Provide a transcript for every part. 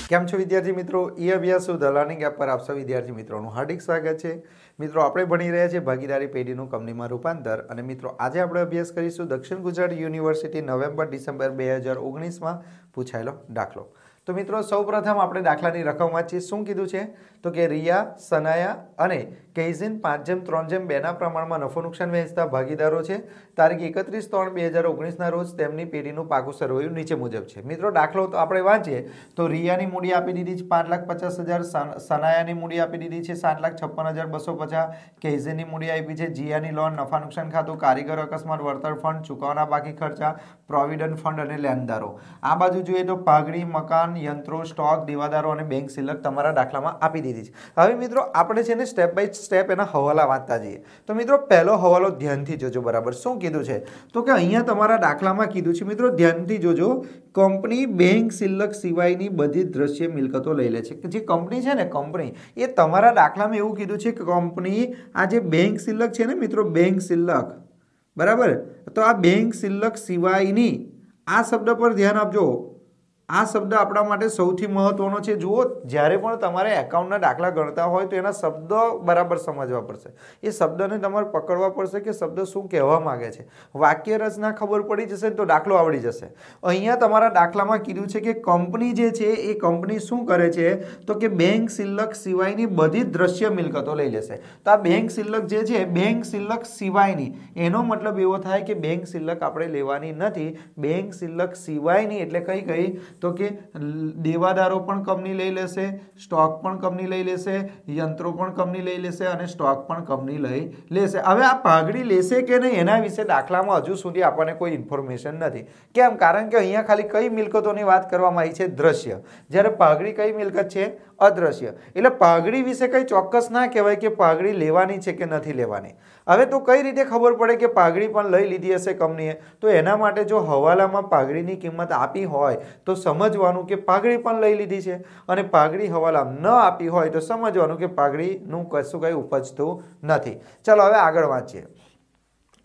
કેમ છો વિદ્યાર્થી મિત્રો? ઈ અભ્યાસ સુધ લર્નિંગ એપ પર આપ સૌ વિદ્યાર્થી મિત્રોનું હાર્દિક સ્વાગત છે। મિત્રો આપણે ભણી રહ્યા છીએ ભાગીદારી પેઢીનું કંપનીમાં રૂપાંતર અને મિત્રો આજે આપણે અભ્યાસ કરીશું દક્ષિણ ગુજરાત યુનિવર્સિટી નવેમ્બર ડિસેમ્બર 2019માં પૂછાયેલો દાખલો। તો મિત્રો સૌપ્રથમ આપણે દાખલાની રકમ વાંચીએ। શું કીધું છે તો કે રિયા, સનાયા અને કેઝિન 5:3:2ના પ્રમાણમાં નફો નુકસાન વહેંચતા ભાગીદારો છે। તારીખ 31/3/2019ના રોજ તેમની પેઢીનું પાકું સરવૈયું નીચે મુજબ છે। મિત્રો દાખલો તો આપણે વાંચીએ તો રિયાની મૂડી આપી દીધી છે 5,50,000, સનાયાની મૂડી આપી દીધી છે 7,56,250, કેઝિનની મૂડી આપી છે, જીયાની લોન, નફા નુકસાન ખાતું, કારીગર અકસ્માત વળતર ફંડ, ચૂકવવાના બાકી ખર્ચા, પ્રોવિડન્ટ ફંડ અને લેણદારો। આ બાજુ જોઈએ તો પાઘડી, મકાન, યંત્રો, સ્ટોક, દેવાદારો અને બેંક સિલક તમારા દાખલામાં આપી દીધી છે। હવે મિત્રો આપણે છે ને સ્ટેપ બાય સ્ટેપ એના હવાલા વાંચતા જઈએ। તો મિત્રો પહેલો હવાલો ધ્યાનથી જોજો બરાબર। શું કીધું છે તો કે અહીંયા તમારા દાખલામાં કીધું છે મિત્રો ધ્યાનથી જોજો, કંપની બેંક સિલક સિવાયની બધી દ્રશ્ય મિલકતો લઈ લે છે। જે કંપની છે ને કંપની એ તમારા દાખલામાં એવું કીધું છે કે કંપની આ જે બેંક સિલક છે ને મિત્રો બેંક સિલક બરાબર, તો આ બેંક સિલક સિવાયની આ શબ્દ પર ધ્યાન આપજો। આ શબ્દ આપણા માટે સૌથી મહત્વનો છે। જુઓ જ્યારે પણ તમારે એકાઉન્ટના દાખલા ગણતા હોય તો એના શબ્દ બરાબર સમજવા પડશે, એ શબ્દને તમારે પકડવા પડશે કે શબ્દ શું કહેવા માંગે છે। વાક્ય રચના ખબર પડી જશે તો દાખલો આવડી જશે। અહીંયા તમારા દાખલામાં કીધું છે કે કંપની જે છે એ કંપની શું કરે છે તો કે બેંક સિલક સિવાયની બધી જ દ્રશ્ય મિલકતો લઈ લેશે। તો આ બેંક સિલક જે છે બેંક સિલક સિવાયની, એનો મતલબ એવો થાય કે બેંક સિલક આપણે લેવાની નથી, બેંક સિલક સિવાયની એટલે કઈ તો કે દેવાદારો પણ કંપની લઈ લેશે, સ્ટોક પણ કંપની લઈ લેશે, યંત્રો પણ કંપની લઈ લેશે અને સ્ટોક પણ કંપની લઈ લેશે। હવે આ પાઘડી લેશે કે નહીં એના વિશે દાખલામાં હજુ સુધી આપણને કોઈ ઇન્ફોર્મેશન નથી। કેમ? કારણ કે અહીંયા ખાલી કઈ મિલકતોની વાત કરવામાં આવી છે? દ્રશ્ય। જ્યારે પાઘડી કઈ મિલકત છે? અદ્રશ્ય। એટલે પાઘડી વિશે કઈ ચોક્કસ ના કહેવાય કે પાઘડી લેવાની છે કે નથી લેવાની। હવે તો કઈ રીતે ખબર પડે કે પાઘડી પણ લઈ લીધી હશે કંપનીએ? તો એના માટે જો હવાલામાં પાઘડીની કિંમત આપી હોય તો સમજવાનું કે પાઘડી પણ લઈ લીધી છે, અને પાઘડી હવાલામાં ન આપી હોય તો સમજવાનું કે પાઘડીનું કશું કઈ ઉપજતું નથી। ચલો હવે આગળ વાંચીએ।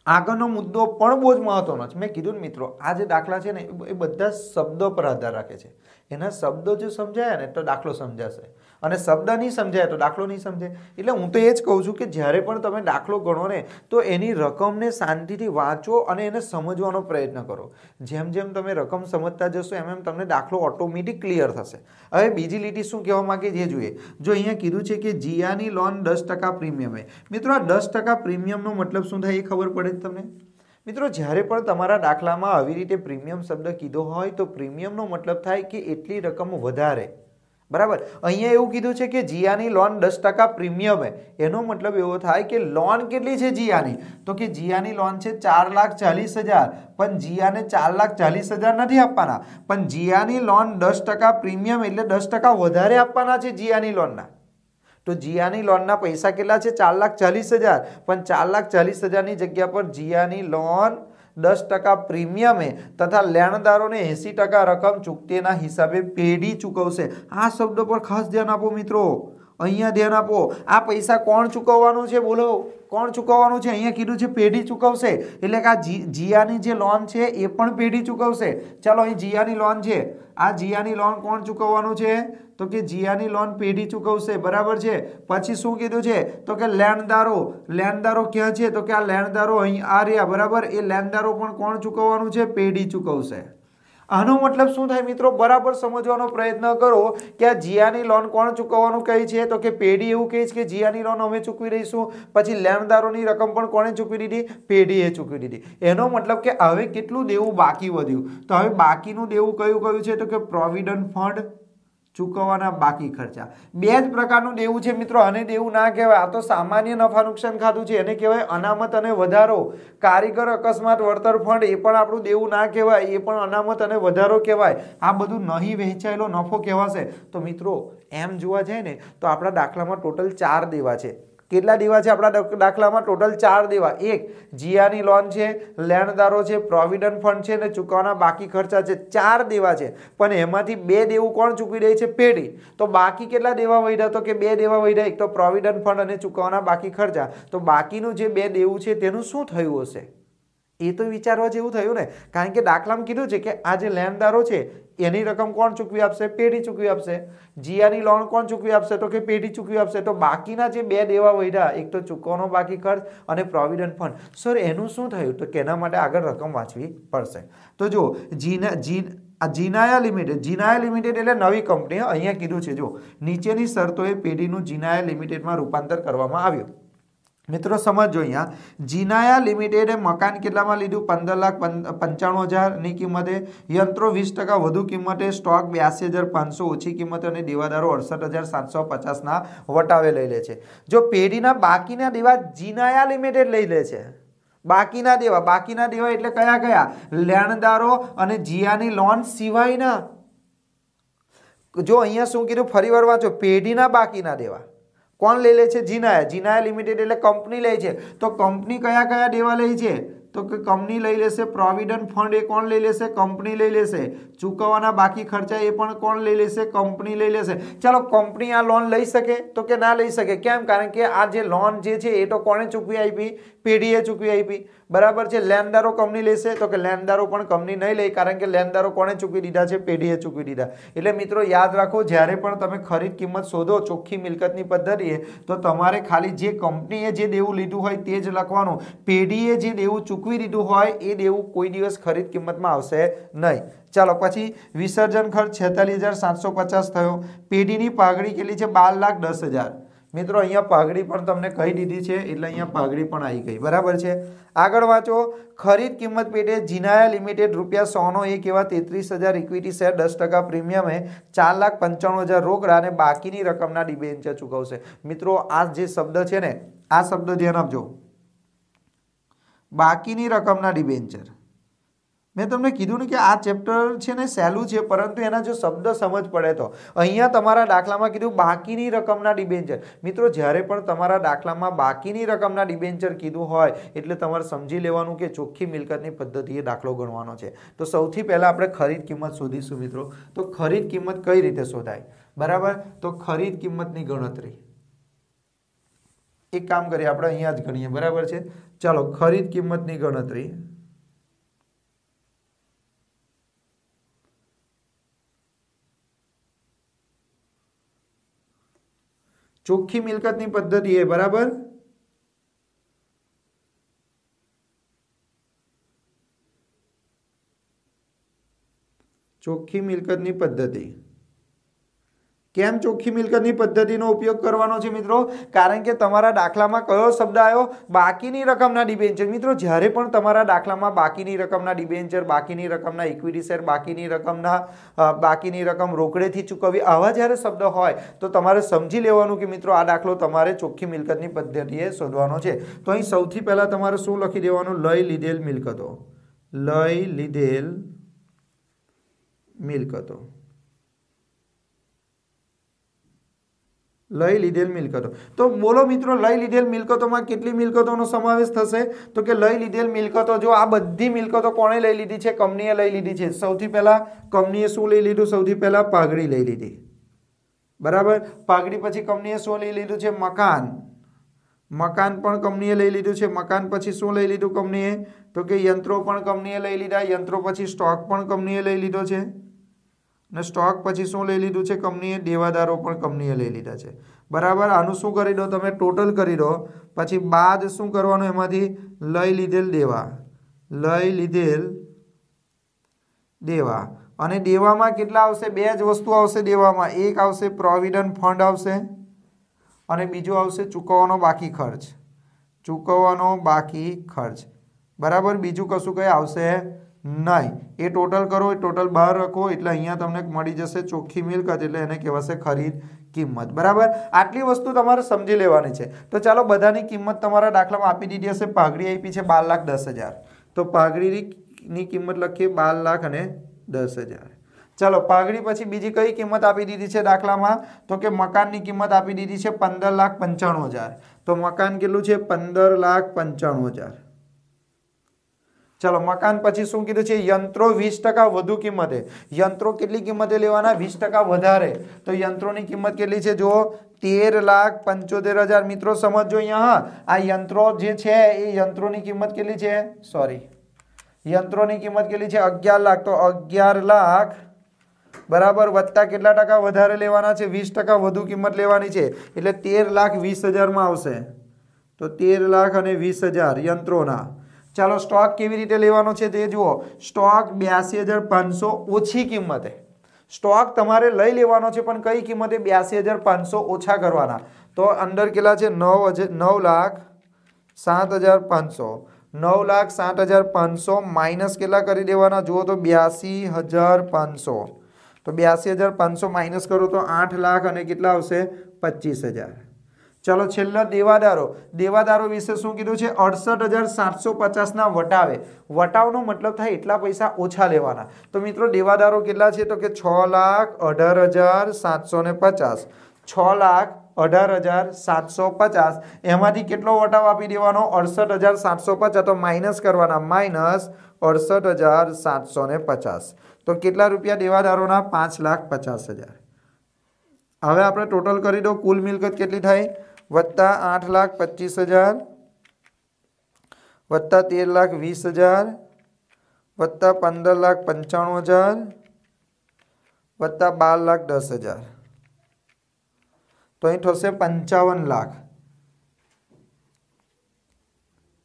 આગળનો મુદ્દો પણ બહુ જ મહત્વનો છે। મેં કીધું ને મિત્રો આ જે દાખલા છે ને એ બધા શબ્દો પર આધાર રાખે છે। એના શબ્દો જો સમજાય ને તો દાખલો સમજાશે, અને શબ્દ નહીં સમજાય તો દાખલો નહીં સમજાય। એટલે હું તો એ જ કહું છું કે જ્યારે પણ તમે દાખલો ગણો ને તો એની રકમને શાંતિથી વાંચો અને એને સમજવાનો પ્રયત્ન કરો। જેમ જેમ તમે રકમ સમજતા જશો એમ એમ તમને દાખલો ઓટોમેટિક ક્લિયર થશે। હવે બીજી લીટી શું કહેવા માંગે છે જોઈએ। જો અહીંયા કીધું છે કે જીયાની લોન 10% પ્રીમિયમે, મિત્રો આ 10% પ્રીમિયમનો મતલબ શું થાય એ ખબર પડે તમને? મિત્રો જ્યારે પણ તમારા દાખલામાં આવી રીતે પ્રીમિયમ શબ્દ કીધો હોય તો પ્રીમિયમનો મતલબ થાય કે એટલી રકમ વધારે, બરાબર। અહીંયા એવું કીધું છે કે જીયાની લોન 10% પ્રીમિયમે, એનો મતલબ એવો થાય કે લોન કેટલી છે જીયાની? તો કે જીયાની લોન છે 4,40,000, પણ જીયાને 4,40,000 નથી આપવાના, પણ જીયાની લોન 10% પ્રીમિયમ એટલે 10% વધારે આપવાના છે જીયાની લોનના। તો જીયાની લોનના પૈસા કેટલા છે? 4,40,000, પણ 4,40,000ની જગ્યા પર જીયાની લોન 10% પ્રીમિયમે તથા લેણદારોને 80% રકમ ચૂકતીના હિસાબે પેઢી ચૂકવશે। આ શબ્દ પર ખાસ ધ્યાન આપો મિત્રો, અહીંયા ધ્યાન આપો। આ પૈસા કોણ ચૂકવવાનું છે? બોલો કોણ ચૂકવવાનું છે? અહીંયા કીધું છે પેઢી ચૂકવશે, એટલે કે આ જીયાની જે લોન છે એ પણ પેઢી ચૂકવશે। ચાલો અહીં જીયાની લોન છે, આ જીયાની લોન કોણ ચૂકવવાનું છે? તો કે જીયાની લોન પેઢી ચૂકવશે, બરાબર છે। પછી શું કીધું છે તો કે લેણદારો, લેણદારો ક્યાં છે? તો કે આ લેણદારો અહીં આ રહ્યા, બરાબર। એ લેણદારો પણ કોણ ચૂકવવાનું છે? પેઢી ચૂકવશે। આનો મતલબ શું થાય મિત્રો? બરાબર સમજવાનો પ્રયત્ન કરો કે આ જીયાની લોન કોણ ચૂકવવાનું કહે છે? તો કે પેઢી એવું કહે છે કે જીયાની લોન અમે ચૂકવી રહીશું। પછી લેણદારોની રકમ પણ કોણે ચૂકવી દીધી? પેઢીએ ચૂકવી દીધી। એનો મતલબ કે હવે કેટલું દેવું બાકી વધ્યું? તો હવે બાકીનું દેવું કયું છે? તો કે પ્રોવિડન્ટ ફંડ, ચૂકવવાના બાકી ખર્ચા। બે જ પ્રકારનું દેવું છે મિત્રો, આને દેવું ના કહેવાય, આ તો સામાન્ય નફા નુકસાન ખાતું છે, એને કહેવાય અનામત અને વધારો। કારીગર અકસ્માત વળતર ફંડ એ પણ આપણું દેવું ના કહેવાય, એ પણ અનામત અને વધારો કહેવાય। આ બધું નહીં વહેંચાયેલો નફો કહેવાશે। તો મિત્રો એમ જોવા જાય ને તો આપણા દાખલામાં ટોટલ 4 દેવા છે। કેટલા દેવા છે આપણા દાખલામાં? ટોટલ 4 દેવા। એક જીયાની લોન છે, લેણદારો છે, પ્રોવિડન્ટ ફંડ છે અને ચૂકવવાના બાકી ખર્ચા છે। 4 દેવા છે, પણ એમાંથી 2 દેવું કોણ ચૂકવી રહી છે? પેઢી। તો બાકી કેટલા દેવા વધ્યા? તો કે 2 દેવા વધ્યા, એક તો પ્રોવિડન્ટ ફંડ અને ચૂકવવાના બાકી ખર્ચા। તો બાકીનું જે 2 દેવું છે તેનું શું થયું હશે એ તો વિચારવા જેવું થયું ને, કારણ કે દાખલામાં કીધું છે કે આ જે લેણદારો છે એની રકમ કોણ ચૂકવી આપશે? પેઢી ચૂકવી આપશે. જીયાની લોન કોણ ચૂકવી આપશે? તો કે પેઢી ચૂકવી આપશે. તો બાકીના જે બે દેવા વધ્યા, એક તો ચૂકવવાનો બાકી ખર્ચ અને પ્રોવિડન્ટ ફંડ. સર એનું શું થયું? તો કે એના માટે આગળ રકમ વાંચવી પડશે. તો જો જીનાયા લિમિટેડ એટલે નવી કંપની. અહીંયા કીધું છે જો નીચેની શરતોએ પેઢીનું જીનાયા લિમિટેડમાં રૂપાંતર કરવામાં આવ્યું. મિત્રો સમજો, અહીંયા જીનાયા લિમિટેડે મકાન કેટલામાં લીધું? 15,95,000 કિંમતે, યંત્રો 20% વધુ કિંમતે, સ્ટોક 82,500 ઓછી કિંમતે અને દેવાદારો 68,750 વટાવે લઈ લે છે. જો પેઢીના બાકીના દેવા જીનાયા લિમિટેડ લઈ લે છે, બાકીના દેવા એટલે કયા કયા? લેણદારો અને જીયાની લોન સિવાયના. જો અહીંયા શું કીધું? ફરીવાર વાંચો. પેઢીના બાકીના દેવા કોણ લઈ લે છે? જીનાયા લિમિટેડ એટલે કંપની લે છે. તો કંપની કયા કયા દેવા લે છે? તો કે કંપની લઈ લેશે પ્રોવિડન્ટ ફંડ, એ કોણ લઈ લેશે? કંપની લઈ લેશે. ચૂકવવાના બાકી ખર્ચા એ પણ કોણ લઈ લેશે? કંપની લઈ લેશે. ચાલો, કંપની આ લોન લઈ શકે? તો કે ના લઈ શકે. કેમ? કારણ કે આ જે લોન જે છે એ તો કોણે ચૂકવી આપી? પેઢીએ ચૂકવી આપી. બરાબર છે. લેણદારો કંપની લેશે? તો કે લેણદારો પણ કંપની નહીં લે, કારણ કે લેણદારો કોણે ચૂકવી દીધા છે? પેઢીએ ચૂકવી દીધા. એટલે મિત્રો યાદ રાખો, જ્યારે પણ તમે ખરીદ કિંમત શોધો ચોખ્ખી મિલકતની પદ્ધતિએ, તો તમારે ખાલી જે કંપનીએ જે દેવું લીધું હોય તે જ લખવાનું. પેઢીએ જે દેવું ચૂકવી દીધું હોય એ દેવું કોઈ દિવસ ખરીદ કિંમતમાં આવશે નહીં. ચાલો, પછી વિસર્જન ખર્ચ 46,750 થયો. પેઢીની પાઘડી કેટલી છે? 12,10,000. મિત્રો અહીંયા પાઘડી પણ તમને કહી દીધી છે, એટલે અહીંયા પાઘડી પણ આવી ગઈ. બરાબર છે. આગળ વાંચો. ખરીદ કિંમત પેટે જીનાયા લિમિટેડ ₹100નો એક એવા 33,000 ઇક્વિટી શેર 10% પ્રીમિયમે 4,95,000 રોકડા અને બાકીની રકમના ડિબેન્ચર ચૂકવશે. મિત્રો આ જે શબ્દ છે ને, આ શબ્દ ધ્યાન આપજો. બાકીની રકમના ડિબેન્ચર. મેં તમને કીધું ને કે આ ચેપ્ટર છે ને સહેલું છે, પરંતુ એના જો શબ્દ સમજ પડે તો. અહીંયા તમારા દાખલામાં કીધું બાકીની રકમના ડિબેન્ચર. મિત્રો જ્યારે પણ તમારા દાખલામાં બાકીની રકમના ડિબેન્ચર કીધું હોય એટલે તમારે સમજી લેવાનું કે ચોખ્ખી મિલકતની પદ્ધતિએ દાખલો ગણવાનો છે. તો સૌથી પહેલા આપણે ખરીદ કિંમત શોધીશું મિત્રો. તો ખરીદ કિંમત કઈ રીતે શોધાય? બરાબર. તો ખરીદ કિંમતની ગણતરી એક કામ કરીએ, આપણે અહીંયા જ ગણીએ. બરાબર છે. ચાલો, ખરીદ કિંમતની ગણતરી. ચોખ્ખી મિલકતની પદ્ધતિ એ. બરાબર. ચોખ્ખી મિલકતની પદ્ધતિ. કેમ ચોખ્ખી મિલકતની પદ્ધતિનો ઉપયોગ કરવાનો છે મિત્રો? કારણ કે તમારા દાખલામાં કયો શબ્દ આવ્યો? બાકીની રકમના ડિબેન્ચર. મિત્રો જ્યારે પણ તમારા દાખલામાં બાકીની રકમના ડિબેન્ચર, બાકીની રકમના ઇક્વિટી શેર, બાકીની રકમ રોકડેથી ચૂકવવી, આવા જ્યારે શબ્દ હોય તો તમારે સમજી લેવાનું કે મિત્રો આ દાખલો તમારે ચોખ્ખી મિલકતની પદ્ધતિએ શોધવાનો છે. તો અહીં સૌથી પહેલા તમારે શું લખી દેવાનું? લઈ લીધેલ મિલકતો. લઈ લીધેલ મિલકતો. લઈ લીધેલ મિલકતો. તો બોલો મિત્રો, લઈ લીધેલ મિલકતોમાં કેટલી મિલકતોનો સમાવેશ થશે? તો કે લઈ લીધેલ મિલકતો, જો આ બધી મિલકતો કોણે લઈ લીધી છે? કંપનીએ લઈ લીધી છે. સૌથી પહેલા કંપનીએ શું લઈ લીધું? સૌથી પહેલા પાઘડી લઈ લીધી. બરાબર. પાઘડી પછી કંપનીએ શું લઈ લીધું છે? મકાન. મકાન પણ કંપનીએ લઈ લીધું છે. મકાન પછી શું લઈ લીધું કંપનીએ? તો કે યંત્રો પણ કંપનીએ લઈ લીધા. યંત્રો પછી સ્ટોક પણ કંપનીએ લઈ લીધો છે. ને સ્ટોક પછી શું લઈ લીધું છે કંપનીએ? દેવાદારો પણ કંપનીએ લઈ લીધા છે. બરાબર. આનું શું કરી દો તમે? ટોટલ કરી દો. પછી બાદ શું કરવાનું? એમાંથી લઈ લીધેલ દેવા. લઈ લીધેલ દેવા. અને દેવામાં કેટલા આવશે? બે જ વસ્તુ આવશે દેવામાં. એક આવશે પ્રોવિડન્ટ ફંડ આવશે અને બીજું આવશે ચૂકવવાનો બાકી ખર્ચ. ચૂકવવાનો બાકી ખર્ચ. બરાબર. બીજું કશું કંઈ આવશે નહીં. એ ટોટલ કરો, એ ટોટલ બહાર રાખો એટલે અહીંયા તમને મળી જશે ચોખ્ખી મિલકત, એટલે એને કહેવાશે ખરીદ કિંમત. બરાબર. આટલી વસ્તુ તમારે સમજી લેવાની છે. તો ચાલો, બધાની કિંમત તમારા દાખલામાં આપી દીધી હશે. પાઘડી આપી છે 12,10,000. તો પાઘડીની કિંમત લખીએ 12,10,000. ચાલો, પાઘડી પછી બીજી કઈ કિંમત આપી દીધી છે દાખલામાં? તો કે મકાનની કિંમત આપી દીધી છે 15,95,000. તો મકાન કેટલું છે? 15,95,000. ચાલો, મકાન પછી શું કીધું છે? યંત્રો 20% વધુ કિંમતે. યંત્રો કેટલી કિંમતે લેવાના? 20% વધારે. તો યંત્રોની કિંમત કેટલી છે? જુઓ, 13,75,000. મિત્રો સમજો અહીંયા, આ યંત્રો જે છે એ યંત્રોની કિંમત કેટલી છે? સોરી, યંત્રોની કિંમત કેટલી છે 11 લાખ, તો 11 લાખ બરાબર વત્તા કેટલા ટકા વધારે લેવાના છે 20% વધુ કિંમત લેવાની છે એટલે 13,20,000 માં આવશે। તો 13 લાખ અને 20,000 યંત્રોના। ચાલો સ્ટોક કેવી રીતે લેવાનો છે તે જુઓ। સ્ટોક 82,500 ઓછી કિંમતે સ્ટોક તમારે લઈ લેવાનો છે પણ કઈ કિંમતે 82,500 ઓછા કરવાના। તો અંડર કેટલા છે 9,07,500 9,07,500 માઇનસ કેટલા કરી દેવાના જુઓ તો 82,500 તો 82,500 માઇનસ કરો તો 8 લાખ અને કેટલા આવશે 25,000। ચલો છેલ્લા દેવાદારો વિશે શું કીધું છે 68,750 ના વટાવે। વટાવનો મતલબ થાય એટલા પૈસા ઓછા લેવાના। તો મિત્રો દેવાદારો કેટલા છે તો કે 6,18,750 6,18,750 એમાંથી કેટલો વટાવ આપી દેવાનો 68,750 તો માઇનસ કરવાના માઇનસ 68,750 તો કેટલા રૂપિયા દેવાદારોના 5,50,000। હવે આપણે ટોટલ કરી દો કુલ મિલકત કેટલી થાય વત્તા 8,25,000 વત્તા 13,20,000 વત્તા 15,95,000 વત્તા 12,10,000 તો અહીં થશે 55 લાખ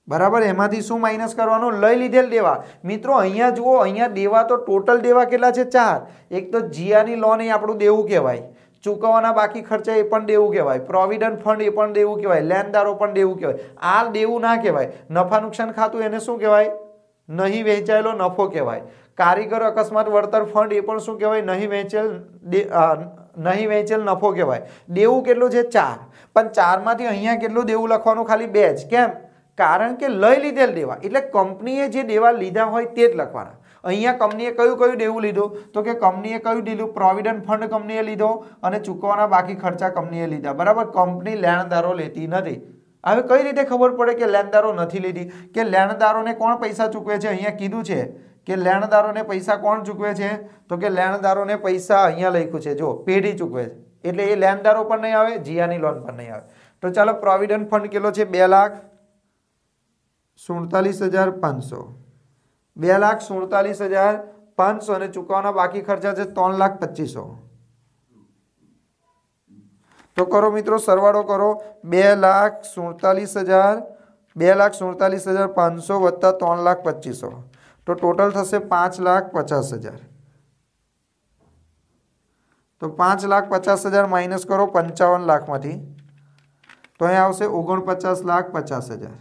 બરાબર। એમાંથી શું માઇનસ કરવાનું લઈ લીધેલ દેવા। મિત્રો અહીંયા જુઓ અહીંયા દેવા તો ટોટલ દેવા કેટલા છે 4। એક તો જીયાની લોન એ આપણું દેવું કહેવાય, ચૂકવવાના બાકી ખર્ચા એ પણ દેવું કહેવાય, પ્રોવિડન્ટ ફંડ એ પણ દેવું કહેવાય, લેણદારો પણ દેવું કહેવાય। આ દેવું ના કહેવાય। નફા નુકસાન ખાતું એને શું કહેવાય નહીં વહેંચાયેલો નફો કહેવાય। કારીગર અકસ્માત વળતર ફંડ એ પણ શું કહેવાય નહીં વહેંચેલ નફો કહેવાય। દેવું કેટલું છે 4 પણ 4 માંથી અહીંયા કેટલું દેવું લખવાનું ખાલી 2 જ કેમ કારણ કે લઈ લીધેલ દેવા એટલે કંપનીએ જે દેવા લીધા હોય તે જ લખવાના। અહીંયા કંપનીએ કયું દેવું લીધું તો કે કંપનીએ કયું લીધું પ્રોવિડન્ટ ફંડ કંપનીએ લીધો અને ચૂકવવાના બાકી ખર્ચા કંપનીએ લીધા બરાબર। કંપની લેણદારો લેતી નથી। હવે કઈ રીતે ખબર પડે કે લેણદારો નથી લીધી કે લેણદારોને કોણ પૈસા ચૂકવે છે અહીંયા કીધું છે કે લેણદારોને પૈસા કોણ ચૂકવે છે તો કે લેણદારોને પૈસા અહીંયા લખ્યું છે જો પેઢી ચૂકવે છે એટલે એ લેણદારો પણ નહીં આવે જીયાની લોન પણ નહીં આવે। તો ચાલો પ્રોવિડન્ટ ફંડ કેટલો છે 2,47,500 2,47,500 અને ચૂકવવાના બાકી ખર્ચા છે 3,25,000 તો કરો મિત્રો સરવાળો કરો 2,47,500 વત્તા 3,25,000 તો ટોટલ થશે 5,50,000 તો 5,50,000 માઇનસ કરો 55 લાખમાંથી તો અહીં આવશે 49,50,000।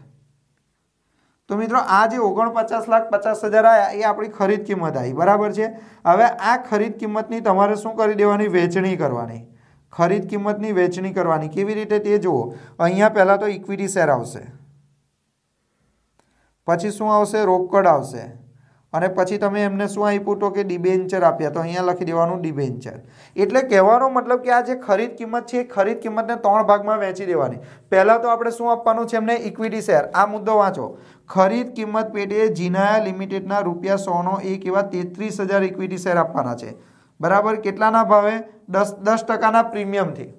તો મિત્રો આ જે 49,50,000 આયા એ આપણી ખરીદ કિંમત આવી બરાબર છે। હવે આ ખરીદ કિંમતની તમારે શું કરી દેવાની વહેંચણી કરવાની। ખરીદ કિંમતની વહેંચણી કરવાની કેવી રીતે તે જુઓ। અહીંયા પહેલા તો ઇક્વિટી શેર આવશે, પછી શું આવશે રોકડ આવશે અને પછી તમે એમને શું આપ્યું તો કે ડિબેન્ચર આપ્યા તો અહીંયા લખી દેવાનું ડિબેન્ચર। એટલે કહેવાનો મતલબ કે આ જે ખરીદ કિંમત છે એ ખરીદ કિંમતને 3 ભાગમાં વહેંચી દેવાની। પહેલા તો આપણે શું આપવાનું છે એમને ઇક્વિટી શેર। આ મુદ્દો વાંચો ખરીદ કિંમત પેટે જીનાયા લિમિટેડના ₹100નો એક એવા 33,000 ઇક્વિટી શેર આપવાના છે બરાબર। કેટલાના ભાવે 10% પ્રીમિયમથી।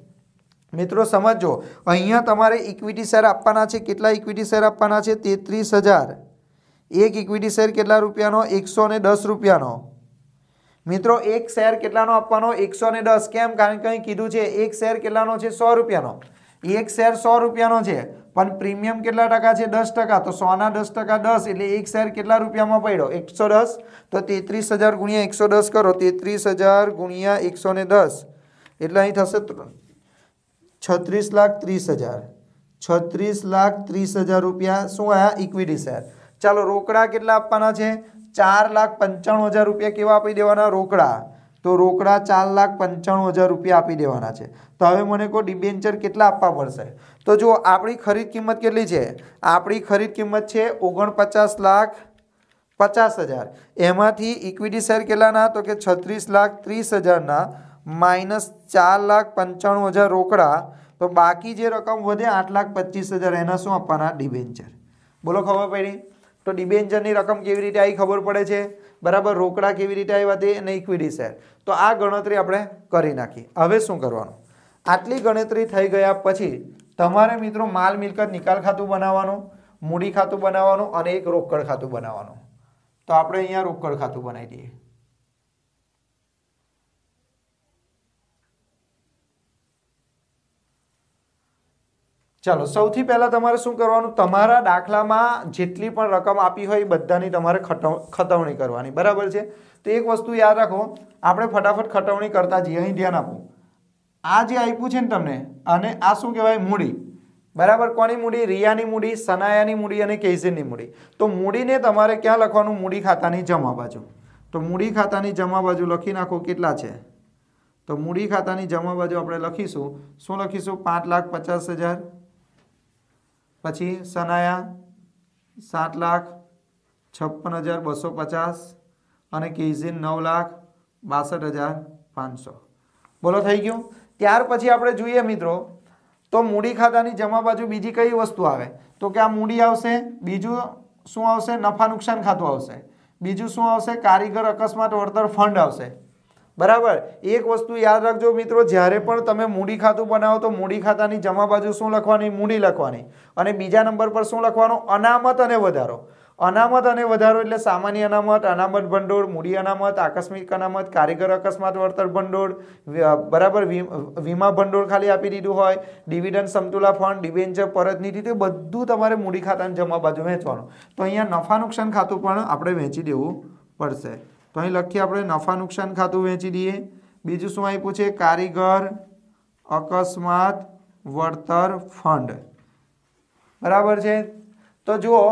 મિત્રો સમજો અહીંયા તમારે ઇક્વિટી શેર આપવાના છે કેટલા ઇક્વિટી શેર આપવાના છે 33,000। એક ઇક્વિટી શેર કેટલા રૂપિયાનો 110 રૂપિયાનો। મિત્રો એક શેર કેટલાનો આપવાનો 110 કેમ કારણ કે અહીં કીધું છે એક શેર કેટલાનો છે 100 રૂપિયાનો। એક શેર 100 રૂપિયાનો છે પણ પ્રીમિયમ કેટલા ટકા છે 10% તો 100 ના 10% 10 એટલે એક શેર કેટલા રૂપિયામાં પડ્યો 110 તો 33,000 ગુણ્યા 110 કરો 33,000 ગુણ્યા 110 એટલે અહીં થશે 36,30,000 36,30,000 રૂપિયા શું આયા ઇક્વિટી શેર। ચાલો રોકડા કેટલા આપવાના છે 4,95,000 રૂપિયા કેવા આપી દેવાના રોકડા તો રોકડા 4,95,000 રૂપિયા આપી દેવાના છે। તો હવે મને કહો ડિબેન્ચર કેટલા આપવા પડશે તો જો આપણી ખરીદ કિંમત કેટલી છે આપણી ખરીદ કિંમત છે 49,50,000 એમાંથી ઇક્વિટી શેર કેટલાના તો કે 36,30,000 ના માઇનસ 4,95,000 રોકડા તો બાકી જે રકમ વધે 8,25,000 એના શું આપવાના ડિબેન્ચર। બોલો ખબર પડી। તો ડિબેન્ચરની રકમ કેવી રીતે આવી ખબર પડે છે બરાબર। રોકડા કેવી રીતે આવ્યા તે અને ઇક્વિટી શેર તો આ ગણતરી આપણે કરી નાખી। હવે શું કરવાનું આટલી ગણતરી થઈ ગયા પછી તમારે મિત્રો માલ મિલકત નિકાલ ખાતું બનાવવાનું, મૂડી ખાતું બનાવવાનું અને એક રોકડ ખાતું બનાવવાનું। તો આપણે અહીંયા રોકડ ખાતું બનાવી દઈએ। ચાલો સૌથી પહેલા તમારે શું કરવાનું, તમારા દાખલામાં જેટલી પણ રકમ આપી હોય એ બધાની તમારે ખતવણી કરવાની, બરાબર છે। તો એક વસ્તુ યાદ રાખો, આપણે ફટાફટ ખતવણી કરતા જઈએ। અહીં ધ્યાન આપો, આ જે આપ્યું છે ને તમને, અને આ શું કહેવાય, મૂડી, બરાબર। કોની મૂડી? રિયાની મૂડી, સનાયાની મૂડી અને કેઝીનની મૂડી। તો મૂડીને તમારે ક્યાં લખવાનું? મૂડી ખાતાની જમા બાજુ। તો મૂડી ખાતાની જમા બાજુ લખી નાખો કેટલા છે। તો મૂડી ખાતાની જમા બાજુ આપણે લખીશું, શું લખીશું? 5,50,000, પછી સનાયા 7,56,250 અને કેઝીન 9,62,500। બોલો થઈ ગયું? ત્યાર પછી આપણે જોઈએ મિત્રો, તો મૂડી ખાતાની જમા બાજુ બીજી કઈ વસ્તુ આવે? તો કે આ મૂડી આવશે, બીજું શું આવશે? નફા નુકસાન ખાતું આવશે, બીજું શું આવશે? કારીગર અકસ્માત વળતર ફંડ આવશે, બરાબર। એક વસ્તુ યાદ રાખજો મિત્રો, જ્યારે પણ તમે મૂડી ખાતું બનાવો તો મૂડી ખાતાની જમા બાજુ શું લખવાની? મૂડી લખવાની। અને બીજા નંબર પર શું લખવાનું? અનામત અને વધારો। અનામત અને વધારો એટલે સામાન્ય અનામત, અનામત ભંડોળ, મૂડી અનામત, આકસ્મિક અનામત, કારીગર અકસ્માત વળતર ભંડોળ, બરાબર, વીમા ભંડોળ ખાલી આપી દીધું હોય, ડિવિડન્ડ સમતુલા ફંડ, ડિબેન્ચર પરત નીતિ, તે બધું તમારે મૂડી ખાતાની જમા બાજુ વહેંચવાનું। તો અહીંયા નફા નુકસાન ખાતું પણ આપણે વહેંચી દેવું પડશે। તો અહીં લખીએ આપણે નફા નુકસાન ખાતું વહેંચી દઈએ। બીજું શું આપ્યું છે? કારીગર અકસ્માત વળતર ફંડ, બરાબર છે। તો જુઓ,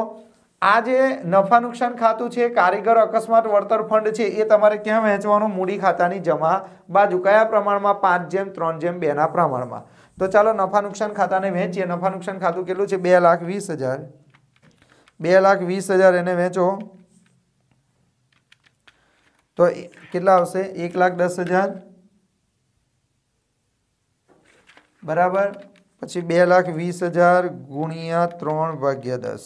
આ જે નફા નુકસાન ખાતું છે, કારીગર અકસ્માત વળતર ફંડ છે, એ તમારે ક્યાં વહેંચવાનું? મૂડી ખાતાની જમા બાજુ। કયા પ્રમાણમાં? 5:3:2 ના પ્રમાણમાં। તો ચાલો નફા નુકસાન ખાતાને વહેંચીએ। નફા નુકસાન ખાતું કેટલું છે? 2,20,000, 2,20,000 એને વહેંચો તો કેટલા આવશે? 1,10,000, બરાબર। પછી 2,20,000 ગુણ્યા 3/10,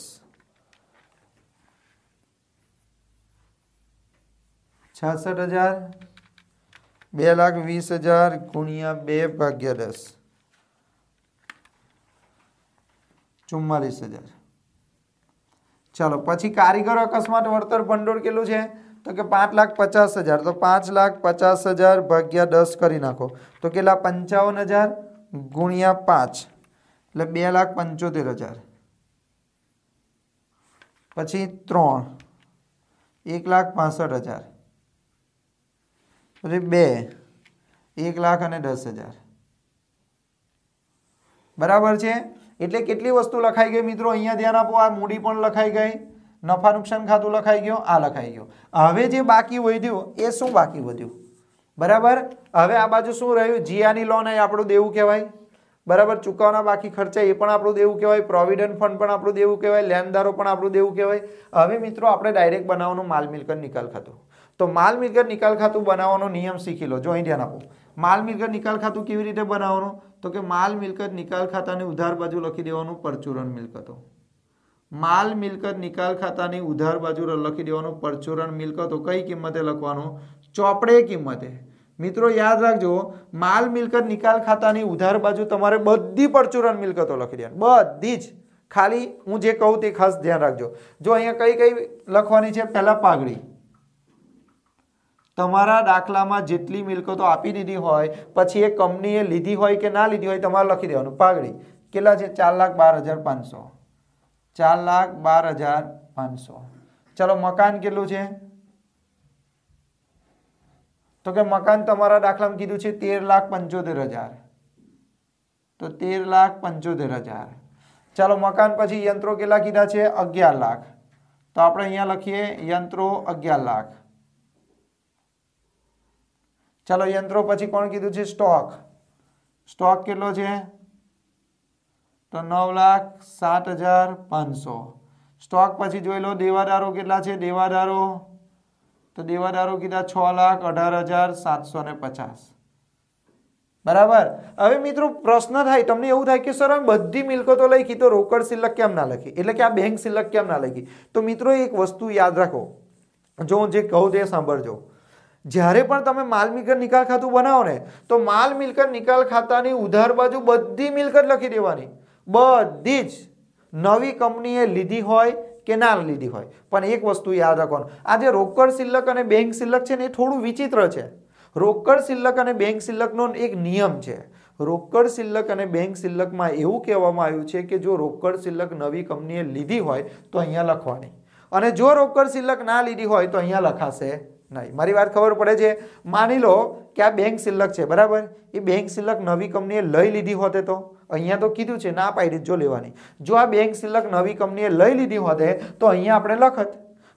66,000, 2,20,000 ગુણ્યા 2/10, 44,000। ચાલો પછી કારીગર અકસ્માત વળતર ભંડોળ કેટલું છે? તો કે 5,50,000। તો 5,50,000 ભાગ્યા 10 કરી નાખો તો કેટલા? 55,000 ગુણ્યા 5 એટલે 2,75,000, પછી 3 1,65,000, પછી 2 1,10,000, બરાબર છે। એટલે કેટલી વસ્તુ લખાઈ ગઈ મિત્રો? અહીંયા ધ્યાન આપો, આ મૂડી પણ લખાઈ ગઈ, નફા નુકસાન ખાતું લખાઈ ગયું, આ લખાઈ ગયું। હવે જે બાકી વધ્યું એ શું બાકી વધ્યું? બરાબર। હવે આ બાજુ શું રહ્યું? જીયાની લોન એ આપણું દેવું કહેવાય, બરાબર। ચૂકવવાના બાકી ખર્ચા એ પણ આપણું દેવું કહેવાય, પ્રોવિડન્ટ ફંડ પણ આપણું દેવું કહેવાય, લેણદારો પણ આપણું દેવું કહેવાય। હવે મિત્રો આપણે ડાયરેક્ટ બનાવવાનું માલ મિલકત નિકાલ ખાતું। તો માલ મિલકત નિકાલ ખાતું બનાવવાનો નિયમ શીખી લો। જો અહીં ધ્યાન આપો, માલ મિલકત નિકાલ ખાતું કેવી રીતે બનાવવાનું? તો કે માલ મિલકત નિકાલ ખાતાની ઉધાર બાજુ લખી દેવાનું પરચુરણ મિલકતો। માલ મિલકત નિકાલ ખાતાની ઉધાર બાજુ લખી દેવાનું પરચુરણ મિલકતો। કઈ કિંમતે લખવાનું? ચોપડે કિંમતે। મિત્રો યાદ રાખજો, માલ મિલકત નિકાલ ખાતાની ઉધાર બાજુ તમારે બધી પરચુરણ મિલકતો લખી દેવાની, બધી જ। ખાલી હું જે કહું તે ખાસ ધ્યાન રાખજો। જો અહીંયા કઈ કઈ લખવાની છે? પહેલા પાઘડી, તમારા દાખલામાં જેટલી મિલકતો આપી દીધી હોય, પછી એ કંપનીએ લીધી હોય કે ના લીધી હોય, તમારે લખી દેવાનું પાઘડી કેટલા છે? 4,12,500, 4,12,500। ચલો મકાન કેટલું છે? તો કે મકાન તમારા દાખલામાં કીધું છે 13,75,000, તો 13,75,000। ચાલો મકાન પછી યંત્રો કેટલા કીધા છે? 11 લાખ, તો આપણે અહીંયા લખીએ યંત્રો 11 લાખ। ચાલો યંત્રો પછી કોણ કીધું છે? સ્ટોક, સ્ટોક કેટલો છે? તો 9,07,500। સ્ટોક પછી જોઈ લો દેવાદારો કેટલા છે? દેવાદારો તો દેવાદારો કીધા 6,18,750, બરાબર। હવે મિત્રો પ્રશ્ન થાય, તમને એવું થાય કે સર બધી મિલકતો લખી તો રોકડ શિલ્લક કેમ ના લખી, એટલે કે આ બેંક શિલ્લક કેમ ના લખી? તો મિત્રો એક વસ્તુ યાદ રાખો, જો હું જે કહું તે સાંભળજો। જ્યારે પણ તમે માલ મિલકત નિકાલ ખાતું બનાવો ને, તો માલ મિલકત નિકાલ ખાતાની ઉધાર બાજુ બધી મિલકત લખી દેવાની, બધી જ। નવી કંપનીએ લીધી હોય કે ના લીધી હોય. પણ એક વસ્તુ યાદ રાખવાનું, આ જે રોકડ શિલ્લક અને બેંક શિલ્લક છે ને એ થોડું વિચિત્ર છે. રોકડ શિલ્લક અને બેંક શિલ્લકનો એક નિયમ છે. રોકડ શિલ્લક અને બેંક શિલ્લકમાં એવું કહેવામાં આવ્યું છે કે જો રોકડ શિલ્લક નવી કંપનીએ લીધી હોય તો અહીંયા લખવાની, અને જો રોકડ શિલ્લક ના લીધી હોય તો અહીંયા લખાશે નહીં. મારી વાત ખબર પડે છે? માની લો કે આ બેંક શિલ્લક છે, બરાબર. એ બેંક શિલ્લક નવી કંપનીએ લઈ લીધી હોતે તો અહીંયા તો કીધું છે ના પાડી જો લેવાની. જો આ બેંક શિલ્લક નવી કંપનીએ લઈ લીધી હોતે તો અહીંયા આપણે લખત,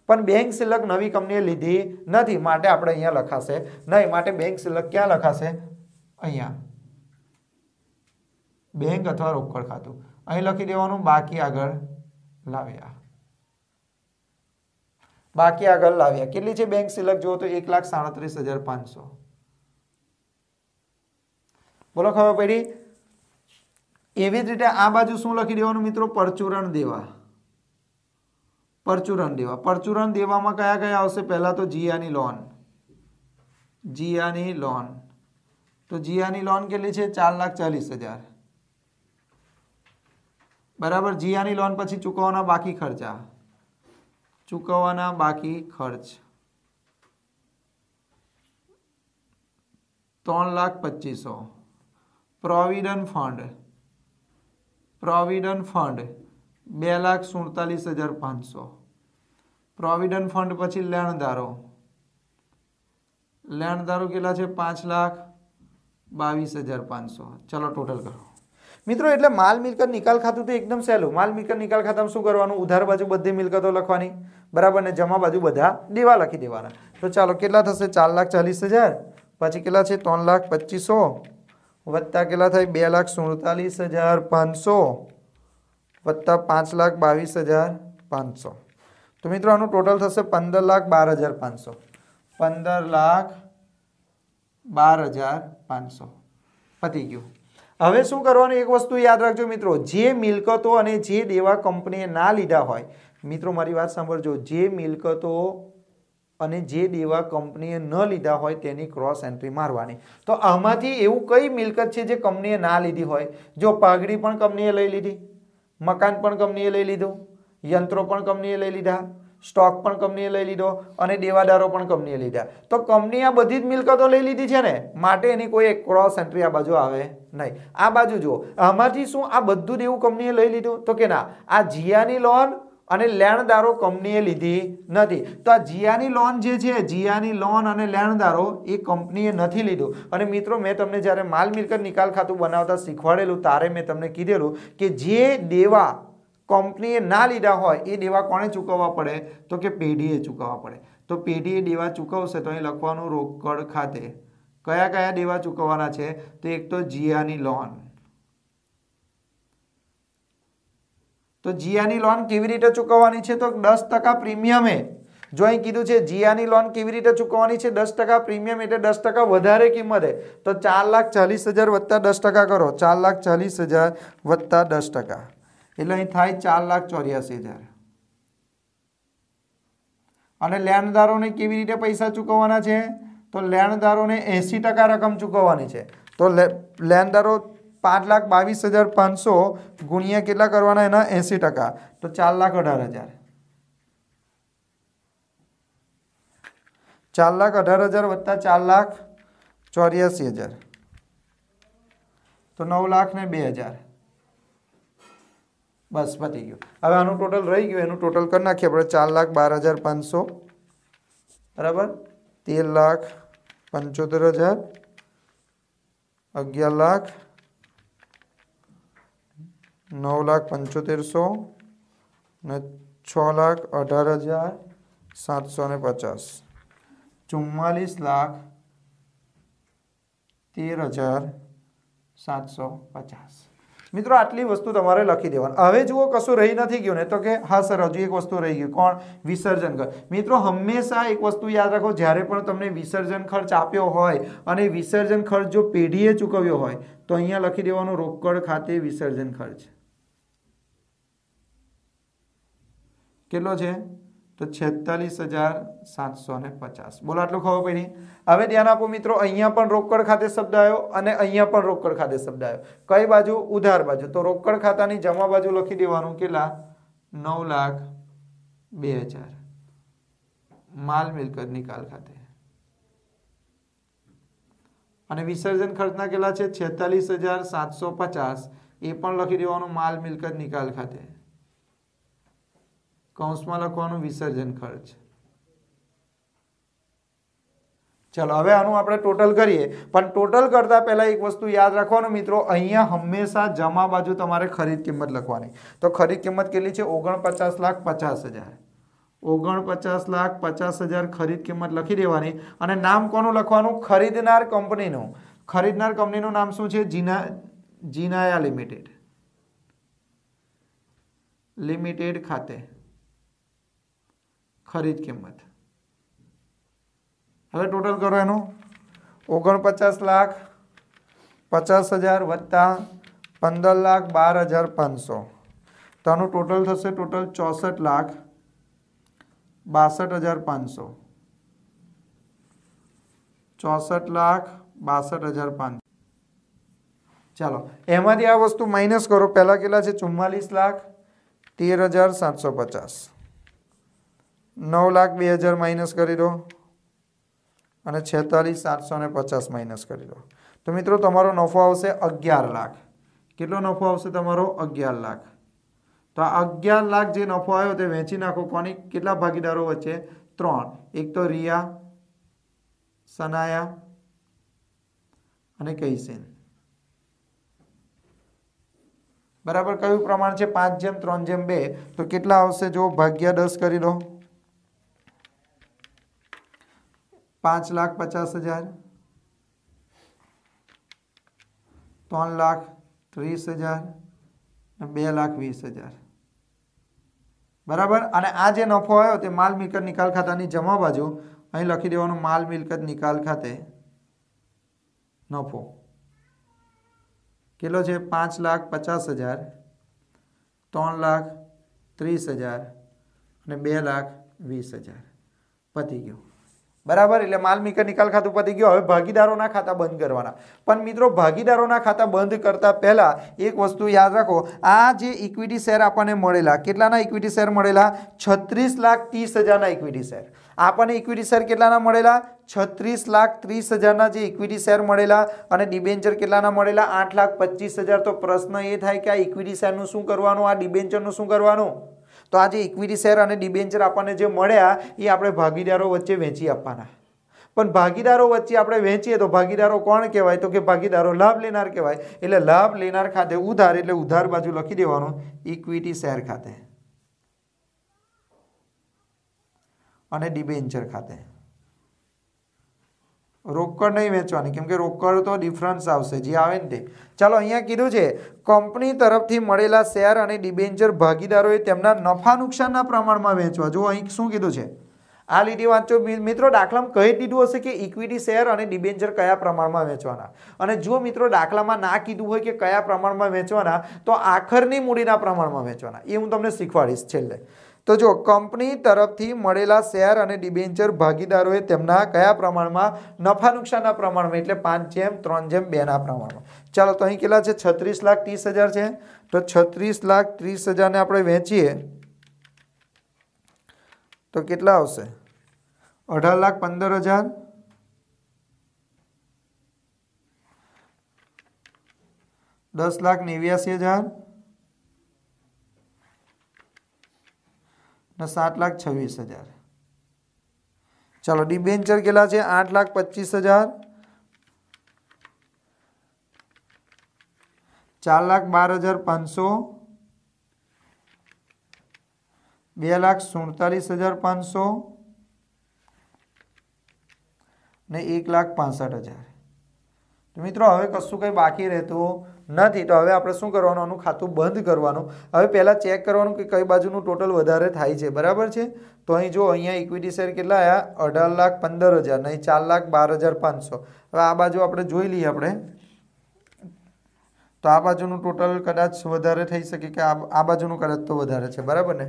પણ બેંક શિલ્લક નવી કંપનીએ લીધી નથી માટે આપણે અહીંયા લખાશે નહીં. માટે બેંક શિલ્લક ક્યાં લખાશે? અહીંયા, બેંક અથવા રોકડ ખાતું. અહીં લખી દેવાનું બાકી આગળ લાવ્યા. બાકી આગળ લાવ્યા. કેટલી છે બેંક શિલ્લક? જુઓ તો 1,37,500. બોલો ખબર પડી? એવી જ રીતે આ બાજુ શું લખી દેવાનું મિત્રો? પરચુરણ દેવા. પરચુરણ દેવા. પરચુરણ દેવામાં કયા કયા આવશે? પહેલા તો જીયાની લોન. જીયાની લોન. તો જીયાની લોન કેટલી છે? 4,40,000. બરાબર. જીયાની લોન પછી ચૂકવવાના બાકી ખર્ચા. ચૂકવવાના બાકી ખર્ચ 3,25,000. Provident fund. Provident fund 2,47,500. Provident fund પછી લેણદારો. લેણદારો કેટલા છે? 5,22,500. ચલો ટોટલ કરો મિત્રો. એટલે માલ મિલકત નિકાલ ખાતું તો એકદમ સહેલું. માલ મિલકત નિકાલ ખાતામાં શું કરવાનું? ઉધાર બાજુ બધી મિલકતો લખવાની, બરાબર, ને જમા બાજુ બધા દેવા લખી દેવાના. તો ચાલો કેટલા થશે? 4,40,000 પછી કેટલા છે? 3,25,000 વત્તા કેટલા થાય? 2,47,500 વત્તા 5,22,500. તો મિત્રો આનું ટોટલ થશે 15,12,500. 15,12,500 પતી ગયું. હવે શું કરવાનું? એક વસ્તુ યાદ રાખજો મિત્રો, જે મિલકતો અને જે દેવા કંપનીએ ના લીધા હોય, મિત્રો મારી વાત સાંભળજો, જે મિલકતો અને જે દેવા કંપનીએ ન લીધા હોય તેની ક્રોસ એન્ટ્રી મારવાની. તો આમાંથી એવું કઈ મિલકત છે જે કંપનીએ ના લીધી હોય? જો પાઘડી પણ કંપનીએ લઈ લીધી, મકાન પણ કંપનીએ લઈ લીધું, યંત્રો પણ કંપનીએ લઈ લીધા, સ્ટોક પણ કંપનીએ લઈ લીધો અને દેવાદારો પણ કંપનીએ લીધા. તો કંપની આ બધી જ મિલકતો લઈ લીધી છે ને, માટે એની કોઈ ક્રોસ એન્ટ્રી આ બાજુ આવે નહીં. આ બાજુ જુઓ, આમાંથી શું આ બધું દેવું કંપનીએ લઈ લીધું? તો કે ના, આ જીયાની લોન અને લેણદારો કંપનીએ લીધી નથી. તો આ જીયાની લોન જે છે, જીયાની લોન અને લેણદારો એ કંપનીએ નથી લીધું. અને મિત્રો મેં તમને જ્યારે માલ મિલકત નિકાલ ખાતું બનાવતા શીખવાડેલું ત્યારે મેં તમને કીધેલું કે જે દેવા કંપનીએ ના લીધા હોય એ દેવા કોને ચૂકવવા પડે? તો કે પેઢીએ ચૂકવવા પડે. તો પેઢીએ દેવા ચૂકવશે તો અહીં લખવાનું રોકડ ખાતે. કયા કયા દેવા ચૂકવવાના છે? તો એક તો જીયાની લોન. તો જીયાની લોન કેવી રીતે ચૂકવવાની છે? તો 10% પ્રીમિયમે. જો અહીં કીધું છે જીયાની લોન કેવી રીતે ચૂકવવાની છે? 10% પ્રીમિયમ એટલે 10% વધારે કિંમતે. તો 4,40,000 વત્તા 10% કરો. 4,40,000 વત્તા 10%. એટલે અહીં થાય 4,84,000. અને લેણદારોને કેવી રીતે પૈસા ચૂકવવાના છે? તો લેણદારોને 80% રકમ ચૂકવવાની છે. તો લેણદારો 5,22,500 ગુણ્યા કેટલા કરવાના એના? 80%. તો 4,18,000. 4,18,000 વત્તા 4,84,000. તો 9,02,000. બસ પતી ગયું. હવે આનું ટોટલ રહી ગયું, એનું ટોટલ કરી નાખીએ આપણે. 4,12,500 બરાબર, 13,75,000, 11,00,000, 9,75,000 ને 6,18,750. 44,13,750. મિત્રો આટલી વસ્તુ તમારે લખી દેવાની. હવે જુઓ કશું રહી નથી ગયું ને? તો કે હા સર હજુ એક વસ્તુ રહી ગયું. કોણ? વિસર્જન ખર્ચ. મિત્રો હંમેશા એક વસ્તુ યાદ રાખો, જ્યારે પણ તમને વિસર્જન ખર્ચ આપ્યો હોય અને વિસર્જન ખર્ચ જો પેઢીએ ચૂકવ્યો હોય તો અહીંયા લખી દેવાનું રોકડ ખાતે વિસર્જન ખર્ચ. કેટલો છે? તો 46,750. બોલો આટલું ખબર પડી? હવે ધ્યાન આપો મિત્રો, અહીંયા પણ રોકડ ખાતે શબ્દ આવ્યો અને અહીંયા પણ રોકડ ખાતે શબ્દ આવ્યો. કઈ બાજુ? ઉધાર બાજુ. તો રોકડ ખાતાની જમા બાજુ લખી દેવાનું કેટલા? 9,00,000 2000 माल मिलकत निकाल खाते અને વિસર્જન ખર્ચના કેટલા છે 46750 એ પણ લખી દેવાનું માલ મિલકત નિકાલ ખાતે કૌંસમાં લખવાનું વિસર્જન ખર્ચ चलो હવે આનું આપણે ટોટલ કરીએ પણ ટોટલ કરતા પહેલા એક વસ્તુ યાદ રાખવાનું મિત્રો અહીંયા હંમેશા જમા બાજુ તમારે ખરીદ કિંમત લખવાની તો ખરીદ કિંમત કેટલી છે 49,50,000 49,50,000 ખરીદ કિંમત લખી દેવાની અને નામ કોનું લખવાનું ખરીદનાર કંપનીનું નામ શું છે જીનાયા લિમિટેડ ખાતે ખરીદ કિંમત હવે ટોટલ કરો એનું 49,50,000 વત્તા 15,12,500 તો આનું ટોટલ થશે ટોટલ 64,62,500 64,62,500 ચાલો એમાંથી આ વસ્તુ માઇનસ કરો પહેલા કેટલા છે 44,13,750 9,02,000 માઇનસ કરી દો અને 46,750 માઇનસ કરી દો તો મિત્રો તમારો નફો આવશે 11 લાખ કેટલો નફો આવશે તમારો 11 લાખ તો આ 11 લાખ જે નફો આવ્યો તે વેચી નાખો કોની કેટલા ભાગીદારો વચ્ચે 3 એક તો રિયા સનાયા અને કૈસેન બરાબર કયું પ્રમાણ છે 5:3:2 તો કેટલા આવશે જો ભાગ્યા 10 કરી દો 5,50,000 3,30,000 2,20,000 બરાબર અને આ જે નફો આવ્યો તે માલ મિલકત નિકાલ ખાતાની જમા બાજુ અહીં લખી દેવાનું માલ મિલકત નિકાલ ખાતે નફો કેટલો છે 5,50,000 3,30,000 અને 2,20,000 પતી ગયું બરાબર એટલે માલ મિલકત નિકાલ ખાતું પતી ગયો હવે ભાગીદારોના ખાતા બંધ કરવાના પણ મિત્રો ભાગીદારોના ખાતા બંધ કરતા પહેલા એક વસ્તુ યાદ રાખો આ જે ઇક્વિટી શેર આપણને મળેલા કેટલાના ઇક્વિટી શેર મળેલા 36,30,000 ના ઇક્વિટી શેર આપણને ઇક્વિટી શેર કેટલાના મળેલા 36,30,000 ના જે ઇક્વિટી શેર મળેલા અને ડિબેન્ચર કેટલાના મળેલા 8,25,000 તો પ્રશ્ન એ થાય કે આ ઇક્વિટી શેરનું શું કરવાનું આ ડિબેન્ચરનું શું કરવાનું તો આ જે ઇક્વિટી શેર અને ડિબેન્ચર આપણને જે મળ્યા એ આપણે ભાગીદારો વચ્ચે વેચી આપવાના પણ ભાગીદારો વચ્ચે આપણે વેચીએ તો ભાગીદારો કોણ કહેવાય તો કે ભાગીદારો લાભ લેનાર કહેવાય એટલે લાભ લેનાર ખાતે ઉધાર એટલે ઉધાર બાજુ લખી દેવાનું ઇક્વિટી શેર ખાતે અને ડિબેન્ચર ખાતે રોકડ નહીં વેચવાની કેમ કે રોકડ તો ડિફરન્સ આવશે જે આવે ને તે ચાલો અહીંયા કીધું છે કંપની તરફથી મળેલા શેર અને ડિબેન્ચર ભાગીદારોએ તેમના નફા નુકસાનના પ્રમાણમાં વેચવા જો અહીં શું કીધું છે આ લીટી વાંચો મિત્રો દાખલામાં કહી દીધું હશે કે ઇક્વિટી શેર અને ડિબેન્ચર કયા પ્રમાણમાં વેચવાના અને જો મિત્રો દાખલામાં ના કીધું હોય કે કયા પ્રમાણમાં વેચવાના તો આખરની મૂડીના પ્રમાણમાં વેચવાના એ હું તમને શીખવાડીશ છેલ્લે તો જો કંપની તરફથી મળેલા શેર અને ડિબેન્ચર ભાગીદારોએ તેમના કયા પ્રમાણમાં નફા નુકસાનના પ્રમાણમાં એટલે 5:3:2 ના પ્રમાણમાં ચાલો તો અહીં કેટલા છે 36,30,000 છે તો 36,30,000 ને આપણે વેચીએ તો કેટલા આવશે 18,15,000 10,89,000 ને 7,26,000 ચાલો ડિબેન્ચર કેટલા છે 8,25,000 4,12,500 2,47,500 ને 1,65,000 તો મિત્રો હવે કશું કંઈ બાકી રહેતું નથી તો હવે આપણે શું કરવાનું આનું ખાતું બંધ કરવાનું હવે પહેલાં ચેક કરવાનું કે કઈ બાજુનું ટોટલ વધારે થાય છે બરાબર છે તો અહીં જો અહીંયા ઇક્વિટી શેર કેટલા આવ્યા 18,15,000 નહીં 4,12,500 હવે આ બાજુ આપણે જોઈ લઈએ આપણે તો આ બાજુનું ટોટલ કદાચ વધારે થઈ શકે કે આ બાજુનું કદાચ તો વધારે છે બરાબર ને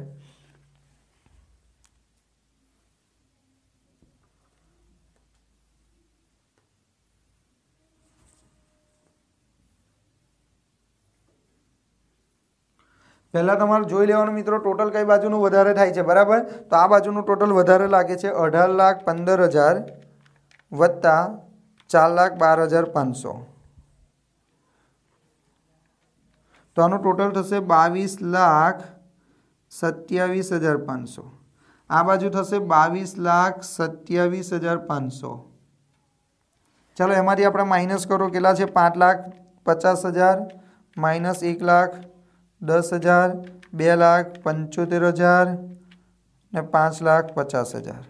પહેલાં તમારે જોઈ લેવાનું મિત્રો ટોટલ કઈ બાજુનું વધારે થાય છે, બરાબર. તો આ બાજુનું ટોટલ વધારે લાગે છે 18,15,000 વત્તા 4,12,500. તો આનું ટોટલ થશે 22,27,500. આ બાજુ થશે 22,27,500. ચાલો એમાંથી આપણે માઇનસ કરો, કેટલા છે? 5,50,000 માઇનસ 1,10,000, 2,75,000 ને 5,50,000.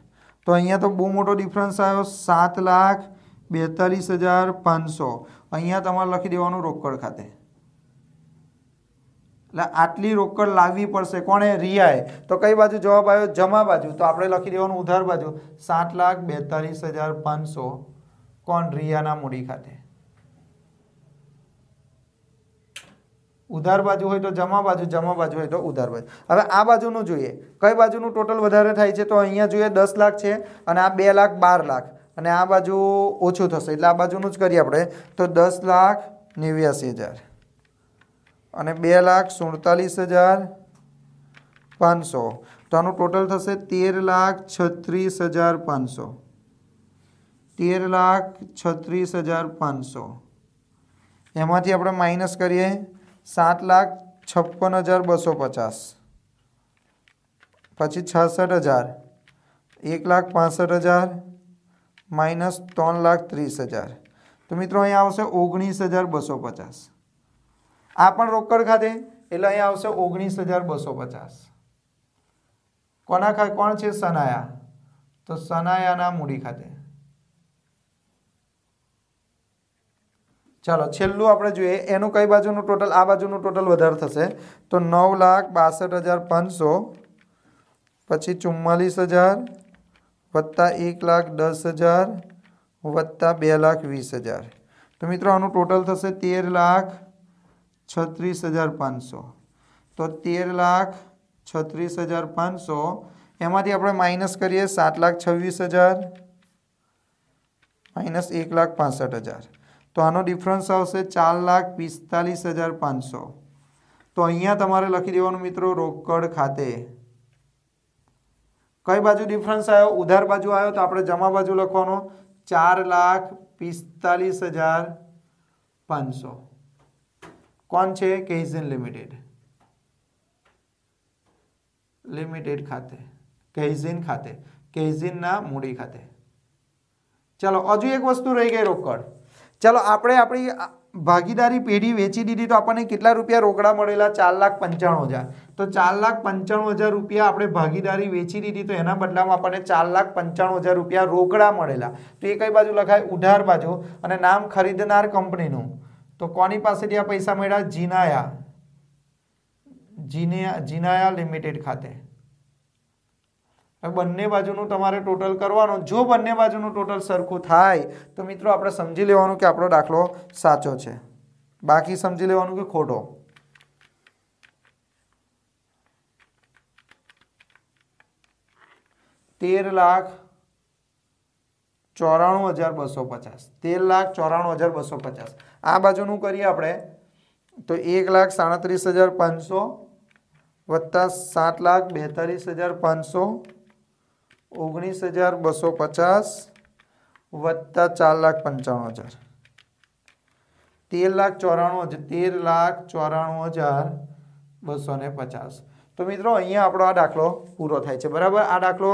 તો અહીંયા તો બહુ મોટો ડિફરન્સ આવ્યો, 7,42,500. અહીંયા તમારે લખી દેવાનું રોકડ ખાતે. એટલે આટલી રોકડ લાવવી પડશે. કોણે? રિયાએ. તો કઈ બાજુ જવાબ આવ્યો? જમા બાજુ. તો આપણે લખી દેવાનું ઉધાર બાજુ 7,42,500. કોણ? રિયાના મૂડી ખાતે. ઉધાર બાજુ હોય તો જમા બાજુ, જમા બાજુ હોય તો ઉધાર બાજુ. હવે આ બાજુનું જોઈએ, કઈ બાજુનું ટોટલ વધારે થાય છે? તો અહીંયા જોઈએ 10 લાખ છે અને આ 2,12,00,000 અને આ બાજુ ઓછું થશે એટલે આ બાજુનું જ કરીએ આપણે. તો 10,89,000 અને 2,47,500. તો આનું ટોટલ થશે 13,36,500. 13,36,500. એમાંથી આપણે માઇનસ કરીએ 7,56,250. પછી 66,000, 1,65,000 માઇનસ 3,30,000. તો મિત્રો અહીંયા આવશે 19,250. આ પણ રોકડ ખાતે એટલે અહીંયા આવશે 19,250. કોણ છે? સનાયા. તો સનાયાના મૂડી ખાતે. ચાલો છેલ્લું આપણે જોઈએ, એનું કઈ બાજુનું ટોટલ? આ બાજુનું ટોટલ વધારે થશે. તો 9,62,500 પછી 44,000 વત્તા 1,10,000 વત્તા 2,20,000. તો મિત્રો આનું ટોટલ થશે 13,36,500. તો 13,36,500 એમાંથી આપણે માઇનસ કરીએ 7,26,000 માઇનસ 1,65,000. તો આનો ડિફરન્સ આવશે 4,45,500. તો અહીંયા તમારે લખી દેવાનું મિત્રો રોકડ ખાતે. કઈ બાજુ ડિફરન્સ આવ્યો? ઉધાર બાજુ આવ્યો તો આપણે જમા બાજુ લખવાનો 4,45,500. કોણ છે? કેઝિન લિમિટેડ ખાતે. કેઝિન ખાતે, કેઝિનના મૂડી ખાતે. ચાલો હજુ એક વસ્તુ રહી ગઈ, રોકડ. ચાલો આપણે આપણી ભાગીદારી પેઢી વેચી દીધી તો આપણને કેટલા રૂપિયા રોકડા મળેલા? 4,95,000. તો 4,95,000 રૂપિયા આપણે ભાગીદારી વેચી દીધી તો એના બદલામાં આપણને 4,95,000 રૂપિયા રોકડા મળેલા. તો એ કઈ બાજુ લખાય? ઉધાર બાજુ. અને નામ ખરીદનાર કંપનીનું. તો કોની પાસેથી આ પૈસા મળ્યા? જીનાયા લિમિટેડ ખાતે. બંને બાજુનું તમારે ટોટલ કરવાનું. જો બંને બાજુનું ટોટલ સરખું થાય તો મિત્રો આપણે સમજી લેવાનું કે આપણો દાખલો સાચો છે, બાકી સમજી લેવાનું કે ખોટો. $13,94,250. 13,94,250. આ બાજુનું કરીએ આપણે તો 1,37,500 વત્તા 7,42,500 19,250 વત્તા 4,95,000. 13,94,250. તો મિત્રો અહીંયા આપણો આ દાખલો પૂરો થાય છે, બરાબર. આ દાખલો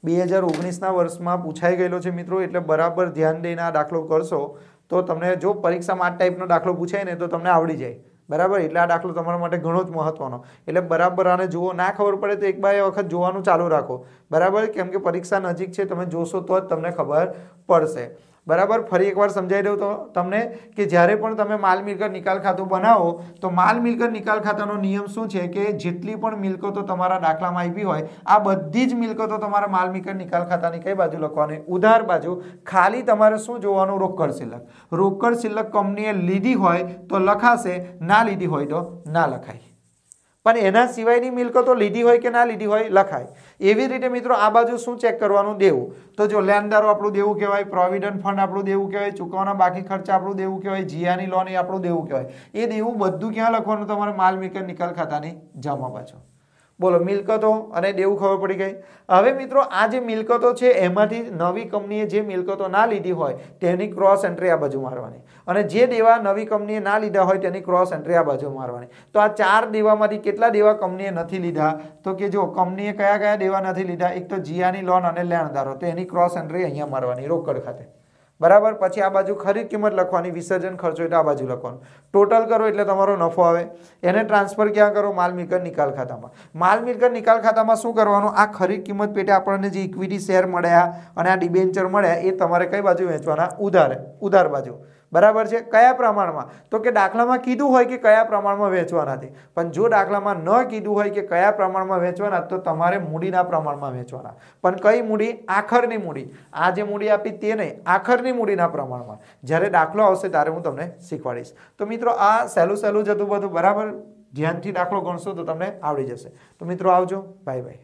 2019ના વર્ષમાં પૂછાઈ ગયેલો છે મિત્રો, એટલે બરાબર ધ્યાન દઈને આ દાખલો કરશો તો તમને જો પરીક્ષામાં આ ટાઈપનો દાખલો પૂછાય ને તો તમને આવડી જાય, બરાબર. એટલે આ દાખલો તમારા માટે ઘણો જ મહત્વનો. એટલે બરાબર આને જુઓ. ના ખબર પડે તો એક બે વખત જોવાનું ચાલુ રાખો, બરાબર. કેમ કે પરીક્ષા નજીક છે, તમે જોશો તો જ તમને ખબર પડશે, બરાબર. ફરી એકવાર સમજાવી દઉં તો તમને કે જ્યારે પણ તમે માલ મિલકત નિકાલ ખાતું બનાવો તો માલ મિલકત નિકાલ ખાતાનો નિયમ શું છે કે જેટલી પણ મિલકતો તમારા દાખલામાં આવી હોય આ બધી જ મિલકતો તમારા માલ મિલકત નિકાલ ખાતાની કઈ બાજુ લખવાની? ઉધાર બાજુ. ખાલી તમારે શું જોવાનું? રોકડ શિલ્લક. રોકડ શિલ્લક કંપનીએ લીધી હોય તો લખાશે, ના લીધી હોય તો ના લખાય. પણ એના સિવાયની મિલકતો લીધી હોય કે ના લીધી હોય લખાય। એવી રીતે મિત્રો આ બાજુ શું ચેક કરવાનું? દેવું। તો જો લેણદારો આપણું દેવું કહેવાય, પ્રોવિડન્ટ ફંડ આપણું દેવું કહેવાય, ચૂકવવાના બાકી ખર્ચા આપણું દેવું કહેવાય, જીયાની લોન એ આપણું દેવું કહેવાય। એ દેવું બધું ક્યાં લખવાનું? તમારે માલ મિલકત નિકાલ ખાતાની જમા પાછળ। બોલો, મિલકતો અને દેવું ખબર પડી ગઈ। હવે મિત્રો આ જે મિલકતો છે એમાંથી નવી કંપનીએ જે મિલકતો ના લીધી હોય તેની ક્રોસ એન્ટ્રી આ બાજુ મારવાની, અને જે દેવા નવી કંપનીએ ના લીધા હોય તેની ક્રોસ એન્ટ્રી આ બાજુ મારવાની। તો આ 4 દેવામાંથી કેટલા દેવા કંપનીએ નથી લીધા? તો કે જો કંપનીએ કયા કયા દેવા નથી લીધા? એક તો જીયાની લોન અને લેણદારો, તો એની ક્રોસ એન્ટ્રી અહીંયા મારવાની રોકડ ખાતે, બરાબર। પછી આ બાજુ ખરીદ કિંમત લખવાની, વિસર્જન ખર્ચો એટલે આ બાજુ લખવાનું, ટોટલ કરો એટલે તમારો નફો આવે, એને ટ્રાન્સફર ક્યાં કરો? માલ મિલકત નિકાલ ખાતામાં। માલ મિલકત નિકાલ ખાતામાં શું કરવાનું? આ ખરીદ કિંમત પેટે આપણને જે ઇક્વિટી શેર મળ્યા અને આ ડિબેન્ચર મળ્યા એ તમારે કઈ બાજુ વેચવાના? ઉધાર બાજુ, બરાબર છે। કયા પ્રમાણમાં? તો કે દાખલામાં કીધું હોય કે કયા પ્રમાણમાં વેચવાના છે, પણ જો દાખલામાં ન કીધું હોય કે કયા પ્રમાણમાં વેચવાના તો તમારે મૂડીના પ્રમાણમાં વેચવાના। પણ કઈ મૂડી? આખરની મૂડી। આ જે મૂડી આપી તે નહીં, આખરની મૂડીના પ્રમાણમાં। જ્યારે દાખલો આવશે ત્યારે હું તમને શીખવાડીશ। તો મિત્રો આ સહેલું જ હતું બધું, બરાબર। ધ્યાનથી દાખલો ગણશો તો તમને આવડી જશે। તો મિત્રો આવજો, બાય બાય।